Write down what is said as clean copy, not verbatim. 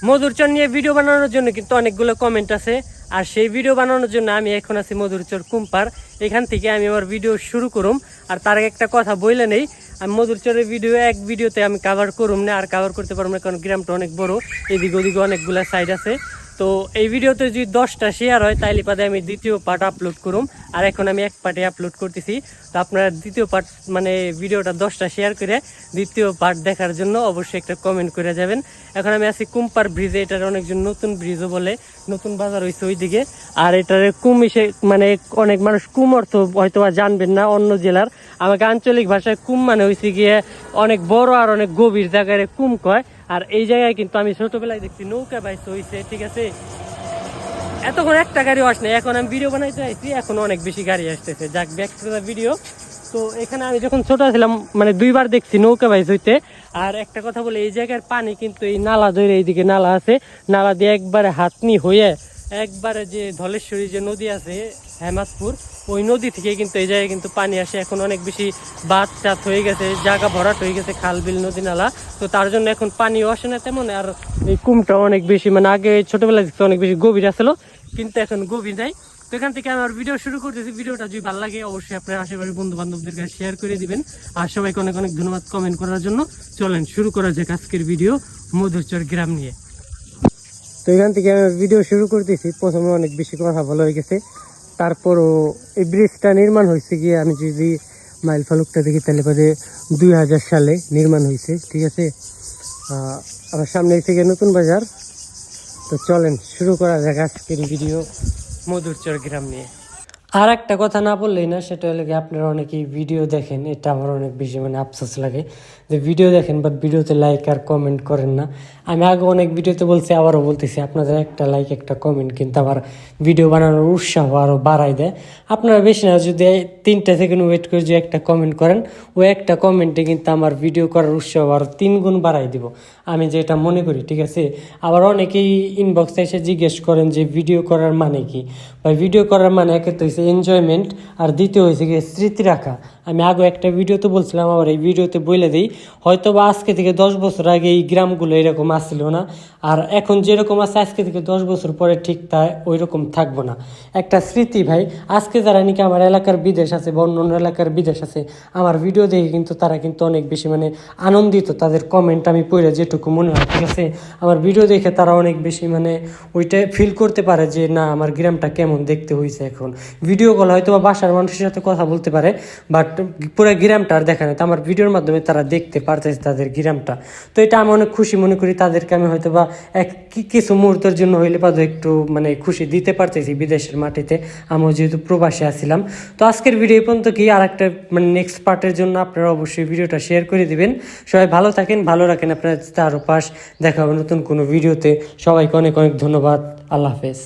মধুরচর নিয়ে ভিডিও বানানোর জন্য কিন্তু অনেকগুলো কমেন্ট আছে, আর সেই ভিডিও বানানোর জন্য আমি এখন আছি মধুরচর কুম্পার। এখান থেকে আমি আমার ভিডিও শুরু করুম। আর তার আগে একটা কথা বইলে নেই, আমি মধুরচরের ভিডিও এক ভিডিওতে আমি কাভার করুম না, আর কাভার করতে পারবো না, কারণ গ্রামটা অনেক বড়, এদিকে ওদিকে অনেকগুলো সাইড আছে। তো এই ভিডিওতে যদি 10টা শেয়ার হয় তাইলে পারে আমি দ্বিতীয় পার্ট আপলোড করুম। আর এখন আমি এক পার্টে আপলোড করতেছি। তো আপনারা দ্বিতীয় পার্ট মানে ভিডিওটা 10টা শেয়ার করে দ্বিতীয় পার্ট দেখার জন্য অবশ্যই একটা কমেন্ট করে যাবেন। এখন আমি আছি কুম্পার ব্রিজে, এটার অনেকজন নতুন ব্রিজও বলে, নতুন বাজার হয়েছে ওইদিকে। আর এটার কুম এসে মানে অনেক মানুষ কুম অর্থ হয়তো বা জানবেন না অন্য জেলার, আমাকে আঞ্চলিক ভাষায় কুম মানে হয়েছে গিয়ে অনেক বড় আর অনেক গভীর জায়গায় কুম কয়। আর এই জায়গায় কিন্তু আমি ছোটবেলায় দেখছি নৌকা বাইস হয়েছে, ঠিক আছে। এতক্ষণ একটা গাড়িও আসে না, এখন আমি ভিডিও বানাইতে আইছি, এখন অনেক বেশি গাড়ি আসতেছে। যাক, ব্যাক টু দ্য ভিডিও। তো এখানে আমি যখন ছোট ছিলাম মানে 2বার দেখছি নৌকা বাইস হইতে। আর একটা কথা বলে, এই জায়গার পানি কিন্তু এই নালা ধরে, এইদিকে নালা আছে, নালা দিয়ে একবারে হাতনি হয়ে একবারে যে ধলেশ্বরী যে নদী আছে হেমাদপুর, ওই নদী থেকে কিন্তু এই জায়গায় কিন্তু পানি আসে। এখন অনেক বেশি বাঁধ টাত হয়ে গেছে, জায়গা ভরাট হয়ে গেছে, খাল বিল নদী নালা। তো তার জন্য এখন পানিও আসে না তেমন। আর এই কুমটা অনেক বেশি মানে আগে ছোটবেলায় দেখতে অনেক বেশি গভীর আসলো, কিন্তু এখন গভীর নাই। তো এখান থেকে আমার ভিডিও শুরু করতেছি। ভিডিওটা যদি ভালো লাগে অবশ্যই আপনার আশেপাশে বন্ধু বান্ধবদের কাছে শেয়ার করে দিবেন। আর সবাইকে অনেক অনেক ধন্যবাদ কমেন্ট করার জন্য। চলেন শুরু করা যাক আজকের ভিডিও মধুরচর গ্রাম নিয়ে। তো এখান থেকে আমি ভিডিও শুরু করতেছি। প্রথমে অনেক বেশি কথা ভালো হয়ে গেছে, তারপরও এই ব্রিজটা নির্মাণ হয়েছে গিয়ে আমি যদি মাইল ফালুকটা দেখি তাহলে পরে 2000 সালে নির্মাণ হয়েছে, ঠিক আছে। আমার সামনে থেকে নতুন বাজার। তো চলেন শুরু করা যাক আজকের ভিডিও মধুরচর গ্রাম নিয়ে। আর একটা কথা না বললেই না, সেটা হলো কি আপনারা অনেকেই ভিডিও দেখেন, এটা আমার অনেক বেশি মানে আফসোস লাগে যে ভিডিও দেখেন বাট ভিডিওতে লাইক আর কমেন্ট করেন না। আমি আগে অনেক ভিডিওতে বলছি, আবারও বলতেছি, আপনাদের একটা লাইক একটা কমেন্ট কিন্তু আমার ভিডিও বানানোর উৎসাহ আরও বাড়াই দেয়। আপনারা বেশি না, যদি 3টা সেকেন্ড ওয়েট করে যে একটা কমেন্ট করেন, ওই একটা কমেন্টে কিন্তু আমার ভিডিও করার উৎসাহ আরও 3 গুণ বাড়াই দিব, আমি যেটা মনে করি, ঠিক আছে। আবার অনেকেই ইনবক্সে এসে জিজ্ঞেস করেন যে ভিডিও করার মানে কি। বা ভিডিও করার মানে একে তো হয়েছে এনজয়মেন্ট, আর দ্বিতীয় হয়েছে গিয়ে স্মৃতি রাখা। আমি আগে একটা ভিডিওতে বলছিলাম, আবার এই ভিডিওতে বলে দিই, হয়তো বা আজকে থেকে 10 বছর আগে এই গ্রামগুলো এরকম আসছিল না, আর এখন যেরকম আছে আজকে থেকে 10 বছর পরে ঠিক তা ওই রকম থাকবো না। একটা স্মৃতি ভাই। আজকে যারা নাকি আমার এলাকার বিদেশ আছে বা অন্য অন্য এলাকার বিদেশ আছে, আমার ভিডিও দেখে কিন্তু তারা কিন্তু অনেক বেশি মানে আনন্দিত, তাদের কমেন্ট আমি পড়ে যেটুকু মনে হয়, ঠিক আছে। আমার ভিডিও দেখে তারা অনেক বেশি মানে ওইটা ফিল করতে পারে যে না আমার গ্রামটা কেমন দেখতে হয়েছে। এখন ভিডিও কল হয়তো বা বাসার মানুষের সাথে কথা বলতে পারে, বাট পুরো গ্রামটা আর দেখা নেই, তো আমার ভিডিওর মাধ্যমে তারা দেখতে পারতেছে তাদের গ্রামটা। তো এটা আমি অনেক খুশি মনে করি, তাদেরকে আমি হয়তো বা কিছু মুহূর্তের জন্য হইলে পাতো একটু মানে খুশি দিতে পারতেছি বিদেশের মাটিতে, আমিও যেহেতু প্রবাসে আসছিলাম। তো আজকের ভিডিও পর্যন্ত কি, আর একটা মানে নেক্সট পার্টের জন্য আপনারা অবশ্যই ভিডিওটা শেয়ার করে দিবেন। সবাই ভালো থাকেন, ভালো রাখেন আপনার চারপাশ। দেখা হবে নতুন কোনো ভিডিওতে। সবাইকে অনেক অনেক ধন্যবাদ। আল্লাহ হাফেজ।